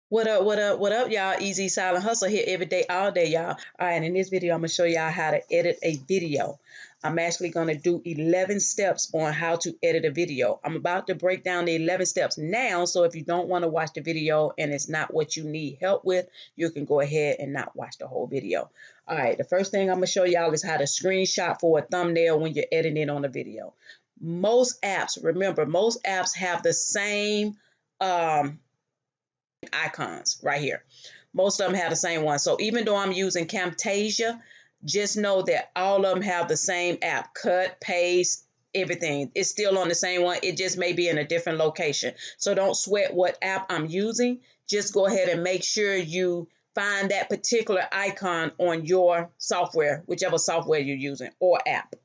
What up, what up, what up, y'all? Easy Silent Hustle here every day, all day, y'all. All right, in this video, I'm going to show y'all how to edit a video. I'm actually going to do 11 steps on how to edit a video. I'm about to break down the 11 steps now, so if you don't want to watch the video and it's not what you need help with, you can go ahead and not watch the whole video. All right, the first thing I'm going to show y'all is how to screenshot for a thumbnail when you're editing on a video. Most apps, remember, most apps have the same icons right here. Most of them have the same one. So even though I'm using Camtasia, just know that all of them have the same app. Cut, paste, everything. It's still on the same one. It just may be in a different location. So don't sweat what app I'm using. Just go ahead and make sure you find that particular icon on your software, whichever software you're using or app.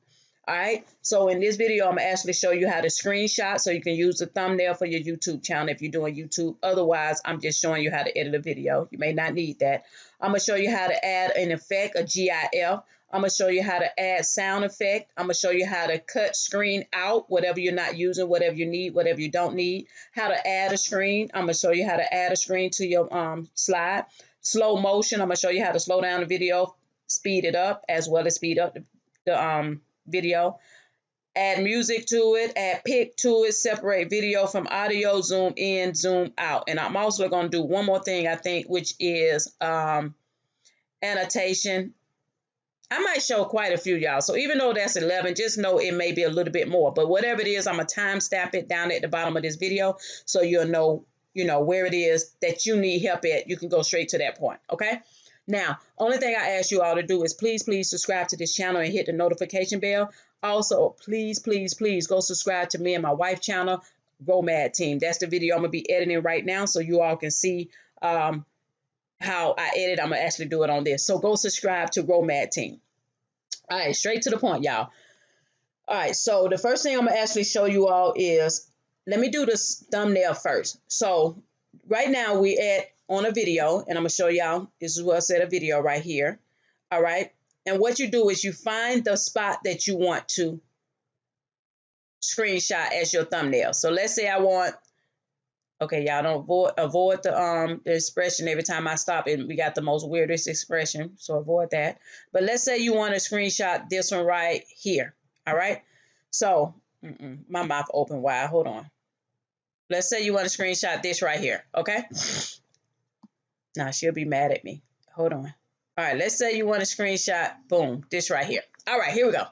All right, so in this video, I'm going to actually show you how to screenshot so you can use the thumbnail for your YouTube channel if you're doing YouTube. Otherwise, I'm just showing you how to edit a video. You may not need that. I'm going to show you how to add an effect, a GIF. I'm going to show you how to add sound effect. I'm going to show you how to cut screen out, whatever you're not using, whatever you need, whatever you don't need. How to add a screen. I'm going to show you how to add a screen to your slide. Slow motion. I'm going to show you how to slow down the video, speed it up, as well as speed up the video. Add music to it, add pic to it, separate video from audio, zoom in, zoom out. And I'm also going to do one more thing, I think, which is annotation. I might show quite a few, y'all. So even though that's 11, just know it may be a little bit more. But whatever it is, I'm going to time stamp it down at the bottom of this video so you'll know, where it is that you need help at. You can go straight to that point, okay? Now, only thing I ask you all to do is please subscribe to this channel and hit the notification bell. Also, please go subscribe to me and my wife channel, Romad Team. That's the video I'm going to be editing right now so you all can see how I edit. I'm going to actually do it on this. So go subscribe to Romad Team. All right, straight to the point, y'all. All right, so the first thing I'm going to actually show you all is, let me do this thumbnail first. So right now we on a video, and I'm going to show y'all, this is what I said, a video right here. All right, and what you do is you find the spot that you want to screenshot as your thumbnail. So let's say I want, okay, y'all don't avoid the expression every time I stop, and we got the most weirdest expression, so avoid that. But let's say you want to screenshot this one right here. All right, so my mouth open wide. Hold on. Let's say you want to screenshot this right here. Okay. Now she'll be mad at me. Hold on. All right. Let's say you want to screenshot. Boom. This right here. All right. Here we go.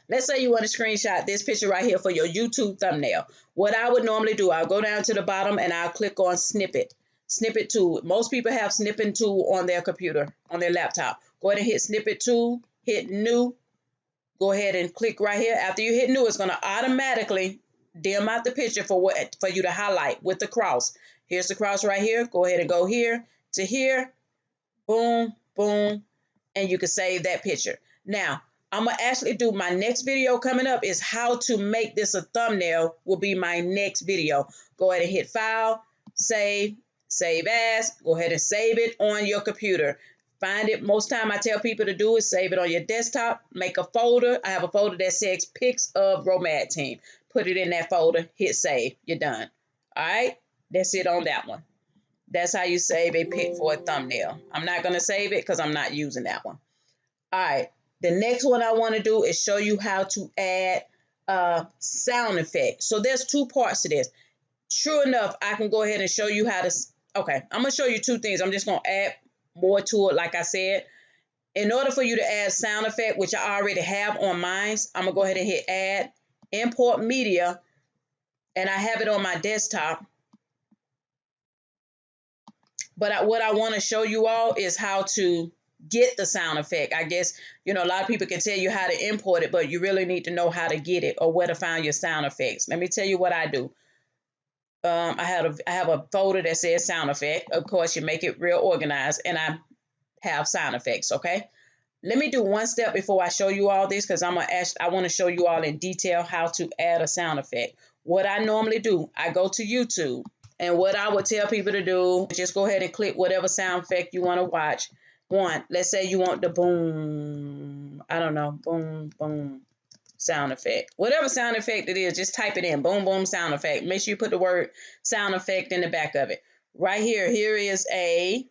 Let's say you want to screenshot this picture right here for your YouTube thumbnail. What I would normally do, I'll go down to the bottom and I'll click on snippet. Snippet tool. Most people have snippet tool on their computer, on their laptop. Go ahead and hit snippet tool. Hit new. Go ahead and click right here. After you hit new, it's going to automatically dim out the picture for you to highlight with the cross. Here's the cross right here. Go ahead and go here to here. Boom, boom, and you can save that picture. Now, I'm going to actually do my next video coming up is how to make this a thumbnail will be my next video. Go ahead and hit file, save as. Go ahead and save it on your computer. Find it. Most time I tell people to do is save it on your desktop. Make a folder. I have a folder that says pics of Romad Team. Put it in that folder. Hit save. You're done. All right. That's it on that one. That's how you save a pic for a thumbnail. I'm not going to save it because I'm not using that one. All right. The next one I want to do is show you how to add a sound effect. So there's two parts to this. True enough, I can go ahead and show you how to. Okay. I'm going to show you two things. I'm just going to add more to it, like I said. In order for you to add sound effect, which I already have on mine, I'm going to go ahead and hit add, import media, and I have it on my desktop. But what I want to show you all is how to get the sound effect. I guess, a lot of people can tell you how to import it, but you really need to know how to get it or where to find your sound effects. Let me tell you what I do. I have a folder that says sound effect. Of course, you make it real organized, and I have sound effects, okay? Let me do one step before I show you all this because I want to show you all in detail how to add a sound effect. What I normally do, I go to YouTube. And what I would tell people to do, just go ahead and click whatever sound effect you want to watch. Let's say you want the boom, I don't know, boom, boom sound effect. Whatever sound effect it is, just type it in, boom, boom sound effect. Make sure you put the word sound effect in the back of it. right here, here is a,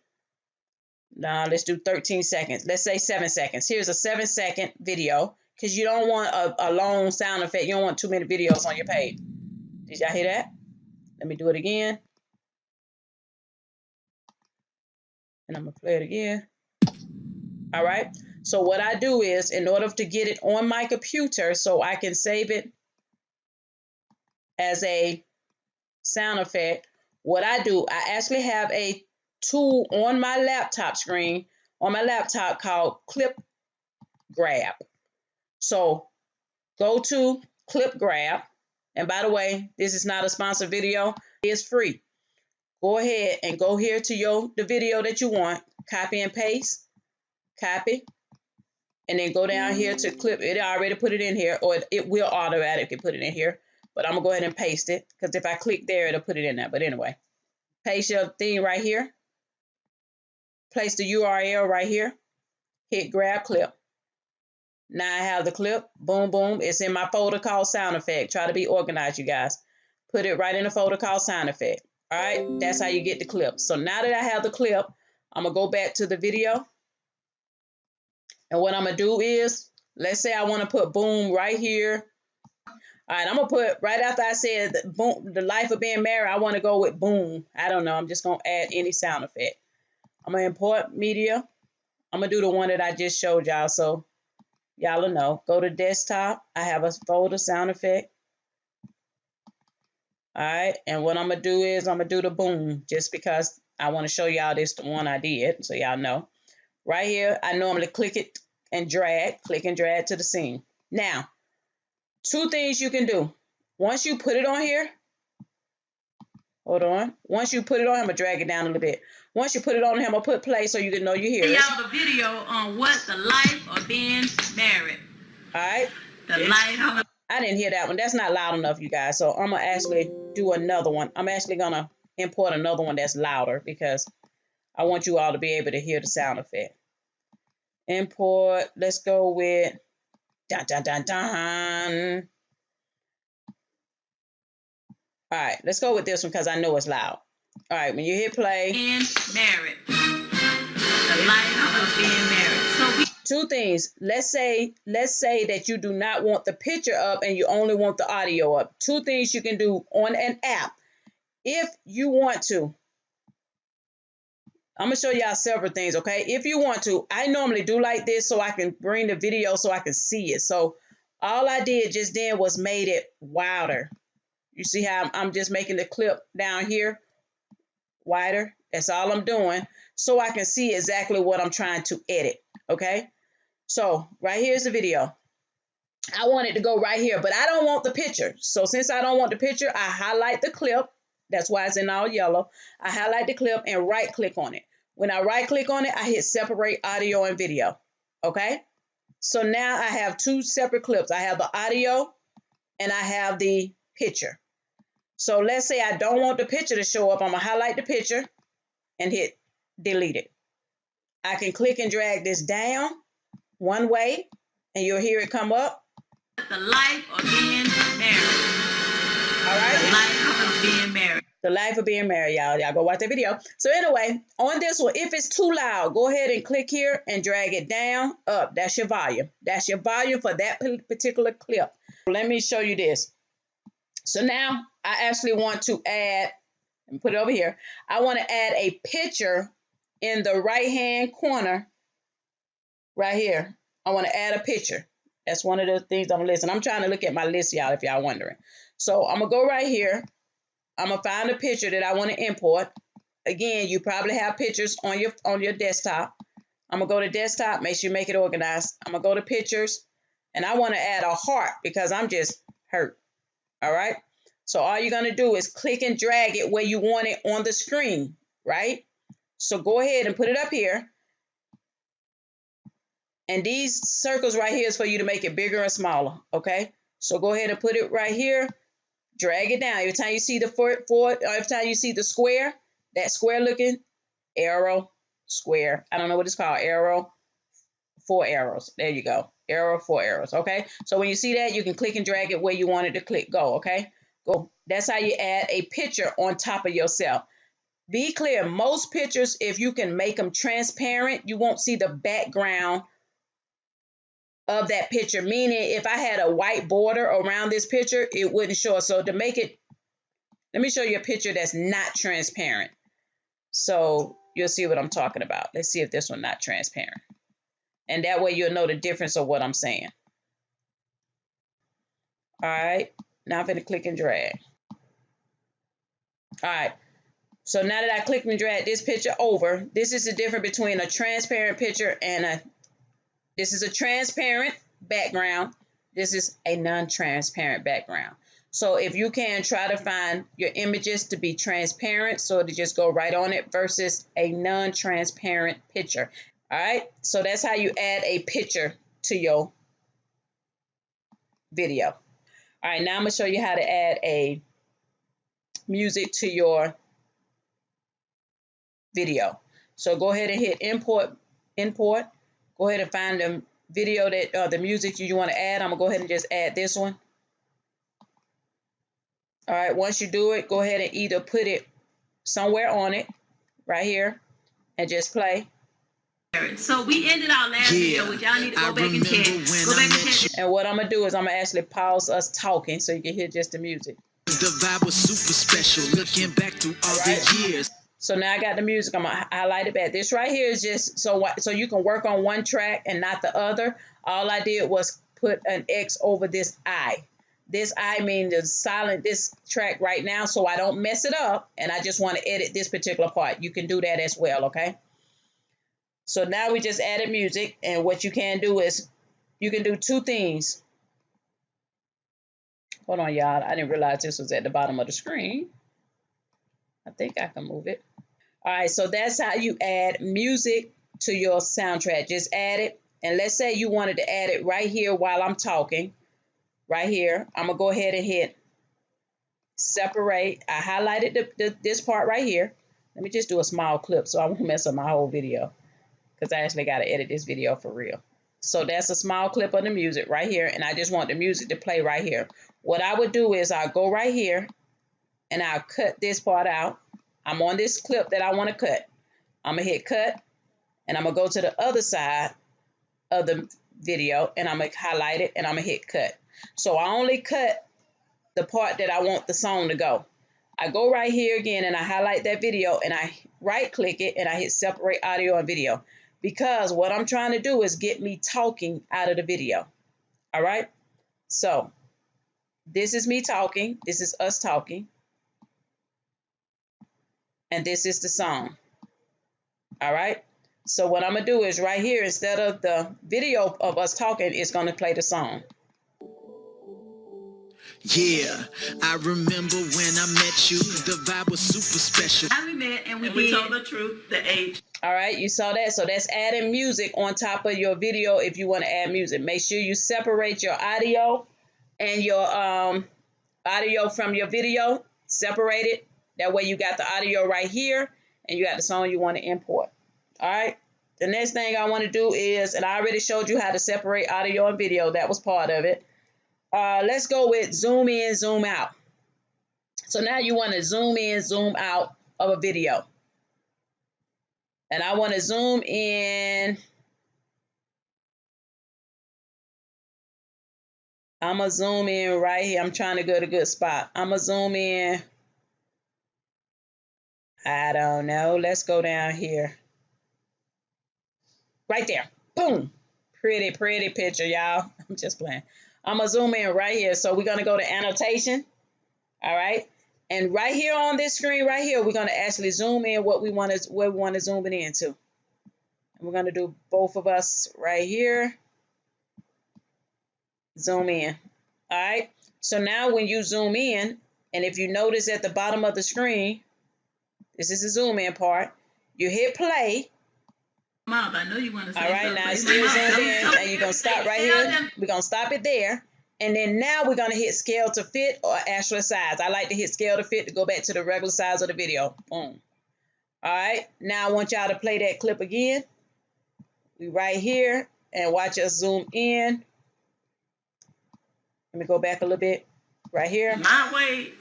now let's do 13 seconds. Let's say 7 seconds. Here's a 7-second video because you don't want a long sound effect. You don't want too many videos on your page. Did y'all hear that? Let me do it again. And I'm going to play it again. All right. So what I do is, in order to get it on my computer so I can save it as a sound effect, what I do, I actually have a tool on my laptop screen, on my laptop, called Clip Grab. So go to Clip Grab. And by the way, this is not a sponsored video. It's free. Go ahead and go here to the video that you want. Copy and paste. Copy. And then go down here to clip. It already put it in here, or it will automatically put it in here. But I'm going to go ahead and paste it, because if I click there, it'll put it in there. But anyway, paste your thing right here. Place the URL right here. Hit grab clip. Now I have the clip. Boom, boom. It's in my folder called sound effect. Try to be organized, you guys. Put it right in the folder called sound effect. All right, that's how you get the clip. So now that I have the clip, I'm going to go back to the video. And what I'm going to do is, let's say I want to put boom right here. All right, I'm going to put, right after I said boom, the life of being married, I want to go with boom. I don't know. I'm just going to add any sound effect. I'm going to import media. I'm going to do the one that I just showed y'all, so y'all will know. Go to desktop. I have a folder sound effect. All right, and what I'm going to do is I'm going to do the boom, just because I want to show y'all this the one I did, so y'all know. Right here, I normally click it and drag, click and drag to the scene. Now, 2 things you can do. Once you put it on here, hold on. Once you put it on, I'm going to drag it down a little bit. Once you put it on here, I'm going to put play so you can know you hear it. Y'all, the video on what the life of being married. All right. The life of... I didn't hear that one. That's not loud enough, you guys. So I'm going to actually do another one. I'm actually going to import another one that's louder, because I want you all to be able to hear the sound effect. Import. Let's go with dun, dun, dun, dun. All right, let's go with this one because I know it's loud. All right, when you hit play. Being married. The life of being married. So 2 things. Let's say that you do not want the picture up and you only want the audio up. 2 things you can do on an app. If you want to, I'm going to show y'all several things, okay? If you want to, I normally do like this so I can bring the video so I can see it. So all I did just then was made it wider. You see how I'm just making the clip down here wider? That's all I'm doing, so I can see exactly what I'm trying to edit, okay? So right here's the video. I want it to go right here, but I don't want the picture. So since I don't want the picture, I highlight the clip. That's why it's in all yellow. I highlight the clip and right click on it. When I right click on it, I hit separate audio and video, okay? So now I have 2 separate clips. I have the audio and I have the picture. So let's say I don't want the picture to show up. I'm going to highlight the picture and hit delete it. I can click and drag this down one way and you'll hear it come up. The life of being married. All right? The life of being married. The life of being married, y'all. Y'all go watch that video. So anyway, on this one, if it's too loud, go ahead and click here and drag it down, up. That's your volume. That's your volume for that particular clip. Let me show you this. So now I actually want to add, and put it over here. I want to add a picture in the right-hand corner right here. I want to add a picture. That's one of the things I'm listing. I'm trying to look at my list, y'all, if y'all wondering. So I'm going to go right here. I'm going to find a picture that I want to import. Again, you probably have pictures on your desktop. I'm going to go to desktop. Make sure you make it organized. I'm going to go to pictures. And I want to add a heart because I'm just hurt. All right. So all you're going to do is click and drag it where you want it on the screen, right? So go ahead and put it up here. And these circles right here is for you to make it bigger and smaller, okay? So go ahead and put it right here. Drag it down. Every time you see the every time you see the square, that square looking arrow, square. I don't know what it's called. Arrow, 4 arrows. There you go. Arrow, 4 arrows. Okay. So when you see that, you can click and drag it where you want it to click. Go. Okay. Go. That's how you add a picture on top of yourself. Be clear, most pictures, if you can make them transparent, you won't see the background of that picture. Meaning, if I had a white border around this picture, it wouldn't show. So to make it, let me show you a picture that's not transparent. So you'll see what I'm talking about. Let's see if this one's not transparent. And that way you'll know the difference of what I'm saying. All right, now I'm going to click and drag. All right, so now that I click and drag this picture over, this is the difference between a transparent picture and this is a transparent background. This is a non-transparent background. So if you can, try to find your images to be transparent so to just go right on it versus a non-transparent picture. All right, so that's how you add a picture to your video. All right, now I'm going to show you how to add a music to your video. So go ahead and hit import. Go ahead and find the video that the music you want to add. I'm going to go ahead and just add this one. All right, once you do it, go ahead and either put it somewhere on it, right here, and just play. So we ended our last video, which y'all need to go back and check. Go back and check. And what I'm going to do is I'm going to actually pause us talking so you can hear just the music. The vibe was super special, looking back through all the years. So now I got the music. I'm going to highlight it back. This right here is just so you can work on one track and not the other. All I did was put an X over this I. This I mean to silent this track right now so I don't mess it up, and I just want to edit this particular part. You can do that as well, okay? So now we just added music, and what you can do is you can do two things. Hold on, y'all. I didn't realize this was at the bottom of the screen. I think I can move it. All right, so that's how you add music to your soundtrack. Just add it, and let's say you wanted to add it right here while I'm talking. Right here, I'm going to go ahead and hit separate. I highlighted this part right here. Let me just do a small clip so I won't mess up my whole video because I actually got to edit this video for real. So that's a small clip of the music right here, and I just want the music to play right here. What I would do is I'll go right here, and I'll cut this part out. I'm on this clip that I want to cut. I'm going to hit cut, and I'm going to go to the other side of the video, and I'm going to highlight it, and I'm going to hit cut. So I only cut the part that I want the song to go. I go right here again and I highlight that video and I right click it and I hit separate audio and video because what I'm trying to do is get me talking out of the video. All right. So this is me talking. This is us talking. And this is the song. All right. So what I'm going to do is right here, instead of the video of us talking, it's going to play the song. Yeah, I remember when I met you. The vibe was super special. How we met and we told the truth, the age. All right, you saw that. So that's adding music on top of your video if you want to add music. Make sure you separate your audio and your audio from your video. Separate it. That way you got the audio right here and you got the song you want to import. All right. The next thing I want to do is, and I already showed you how to separate audio and video. That was part of it. Let's go with zoom in, zoom out. So now you want to zoom in, zoom out of a video. And I want to zoom in. I'm going to zoom in right here. I'm trying to go to a good spot. I'm going to zoom in. I don't know. Let's go down here. Right there. Boom. Pretty, pretty picture, y'all. I'm just playing. I'm going to zoom in right here. So we're going to go to annotation. All right. And right here on this screen right here, we're going to actually zoom in where we want to zoom it into. And we're going to do both of us right here. Zoom in. All right. So now when you zoom in, and if you notice at the bottom of the screen, this is the zoom in part, you hit play. Mom, I know you want to say all right, now it's still zoomed in, and you're going to stop right here. We're going to stop it there. And then now we're going to hit scale to fit or actual size. I like to hit scale to fit to go back to the regular size of the video. Boom. All right. Now I want y'all to play that clip again. We right here and watch us zoom in. Let me go back a little bit. Right here. My ways.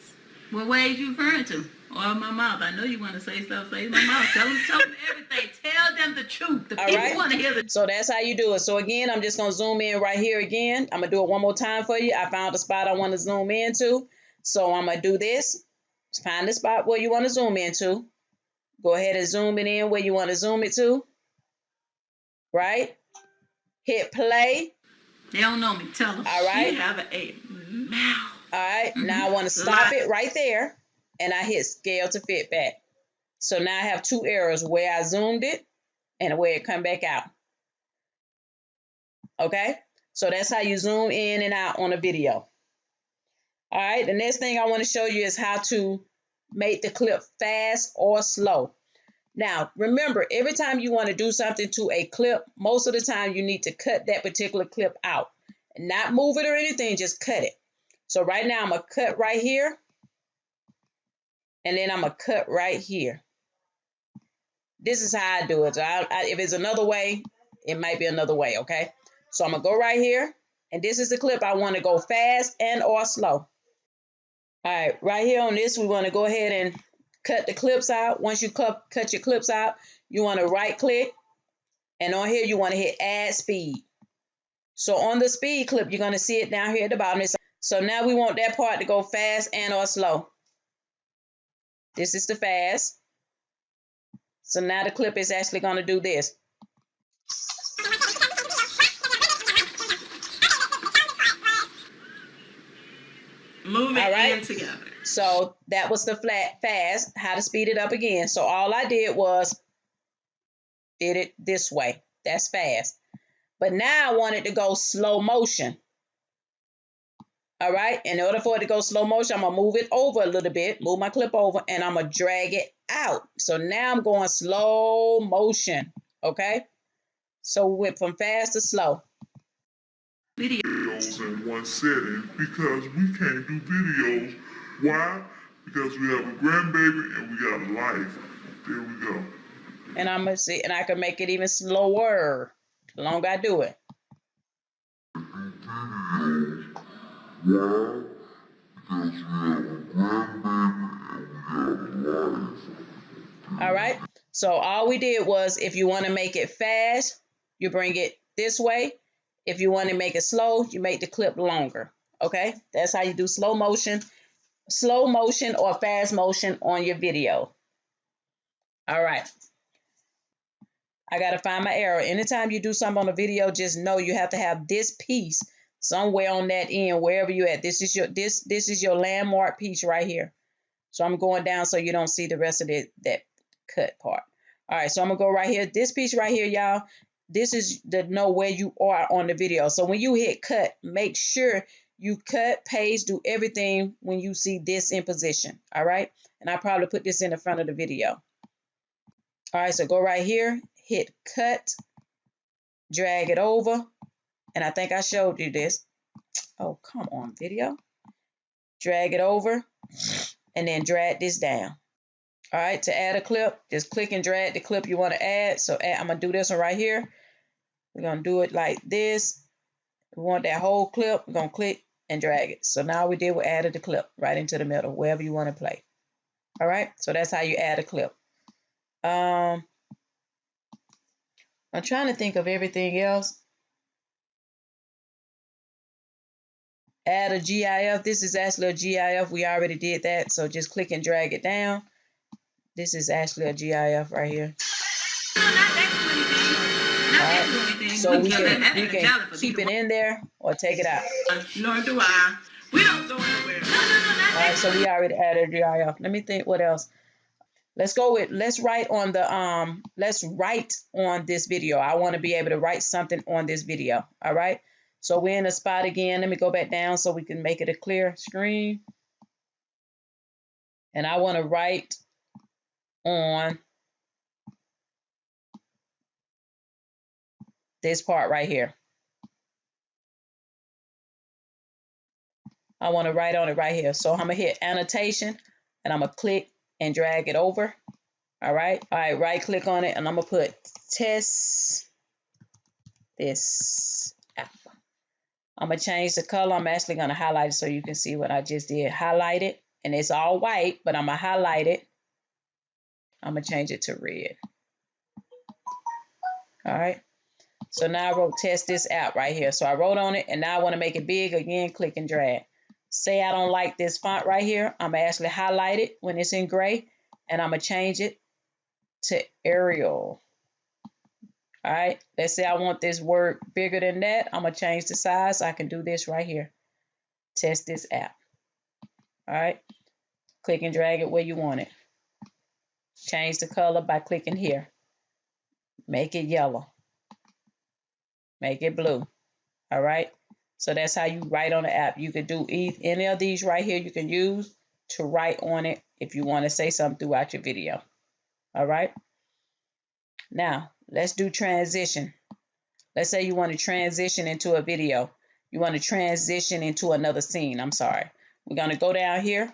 What ways you referring to? Or my mouth. I know you want to say stuff. Say my mouth. Tell them everything. Tell them the truth. The All people right. want to hear the truth. So that's how you do it. So again, I'm just going to zoom in right here again. I'm going to do it one more time for you. I found the spot I want to zoom into. So I'm going to do this. Find the spot where you want to zoom into. Go ahead and zoom it in where you want to zoom it to. Right? Hit play. They don't know me. Tell them. All right. She have a mouth. All right. Now I want to stop it right there. And I hit scale to fit back. So now I have two errors, where I zoomed it and where it come back out. Okay. So that's how you zoom in and out on a video. All right. The next thing I want to show you is how to make the clip fast or slow. Now, remember, every time you want to do something to a clip, most of the time you need to cut that particular clip out. Not move it or anything, just cut it. So right now I'm going to cut right here. And then I'm going to cut right here. This is how I do it. So if it's another way, it might be another way, okay? So I'm going to go right here. And this is the clip I want to go fast and or slow. All right, right here on this, we want to go ahead and cut the clips out. Once you cut your clips out, you want to right click. And on here, you want to hit add speed. So on the speed clip, you're going to see it down here at the bottom. So now we want that part to go fast and or slow. This is the fast. So now the clip is actually going to do this. Move it in together. So that was the fast, how to speed it up again. So all I did was did it this way. That's fast. But now I want it to go slow motion. All right. In order for it to go slow motion, I'm going to move it over a little bit, move my clip over, and I'm going to drag it out. So now I'm going slow motion. Okay. So we went from fast to slow. Videos in one setting because we can't do videos. Why? Because we have a grandbaby and we got a life. There we go. And I'm going to see, and I can make it even slower the longer I do it. Why? Because we have a grandbaby and we got a life. All right. So all we did was, if you want to make it fast, you bring it this way. If you want to make it slow, you make the clip longer. Okay. That's how you do slow motion or fast motion on your video. All right. I got to find my arrow. Anytime you do something on a video, just know you have to have this piece somewhere on that end, wherever you at. This is your landmark piece right here. So I'm going down so you don't see the rest of that cut part. All right, so I'm gonna go right here. This piece right here, y'all, this is to know where you are on the video. So when you hit cut, make sure you cut, paste, do everything when you see this in position. All right, and I probably put this in the front of the video. All right, so go right here, hit cut, drag it over, and I think I showed you this. Oh, come on, video. Drag it over, and then drag this down. All right, to add a clip, just click and drag the clip you want to add. So I'm going to do this one right here. We're going to do it like this. We want that whole clip. We're going to click and drag it. So now we added the clip right into the middle, wherever you want to play. All right, so that's how you add a clip. I'm trying to think of everything else. Add a GIF. This is actually a GIF. We already did that. So just click and drag it down. This is actually a GIF right here. Right. So we can keep it in there or take it out. Nor do I. We don't go anywhere. All right, so we already added a GIF. Let me think what else. Let's write on this video. I want to be able to write something on this video. All right. So we're in a spot again. Let me go back down so we can make it a clear screen. And I want to write on this part right here. I want to write on it right here. So I'm going to hit annotation and I'm going to click and drag it over. All right. All right. Right click on it and I'm going to put test this out. I'm going to change the color. I'm actually going to highlight it so you can see what I just did. Highlight it and it's all white, but I'm going to highlight it. I'm going to change it to red. All right. So now I wrote test this out right here. So I wrote on it, and now I want to make it big again, click and drag. Say I don't like this font right here. I'm going to actually highlight it when it's in gray, and I'm going to change it to Arial. All right. Let's say I want this word bigger than that. I'm going to change the size. I can do this right here. Test this out. All right. Click and drag it where you want it. Change the color by clicking here. Make it yellow. Make it blue. All right. So that's how you write on the app. You could do any of these right here. You can use to write on it if you want to say something throughout your video. All right. Now let's do transition. Let's say you want to transition into a video. You want to transition into another scene. I'm sorry. We're going to go down here.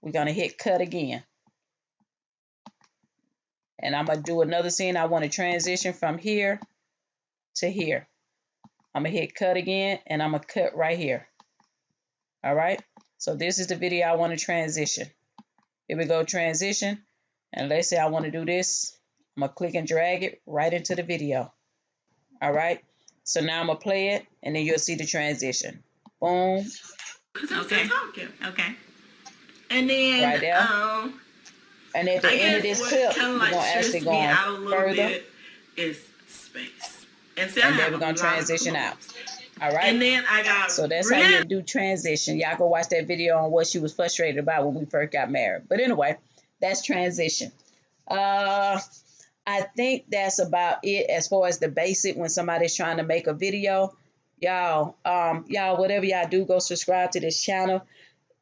We're going to hit cut again. And I'm going to do another scene. I want to transition from here to here. I'm going to hit cut again, and I'm going to cut right here. All right. So this is the video I want to transition. Here we go, transition. And let's say I want to do this. I'm going to click and drag it right into the video. All right. So now I'm going to play it, and then you'll see the transition. Boom. Okay. Okay. And then, right there. And at the end of this clip, we're going to actually go on further. Is space. And then we're going to transition out. All right. And then I got. So that's how you do transition. Y'all go watch that video on what she was frustrated about when we first got married. But anyway, that's transition. I think that's about it as far as the basic when somebody's trying to make a video. Y'all, whatever y'all do, go subscribe to this channel.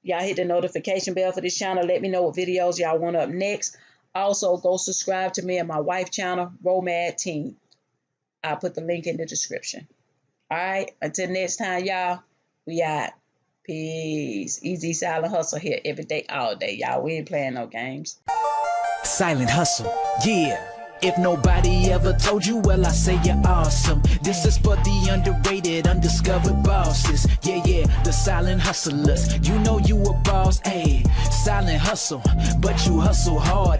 Y'all hit the notification bell for this channel. Let me know what videos y'all want up next. Also, go subscribe to me and my wife's channel, Romad Team. I'll put the link in the description. All right. Until next time, y'all, we out. Peace. Easy Silent Hustle here every day, all day, y'all. We ain't playing no games. Silent Hustle, yeah. If nobody ever told you, well, I say you're awesome. This is for the underrated, undiscovered bosses. Yeah, the silent hustlers. You know you a boss, ayy. Silent hustle, but you hustle hard.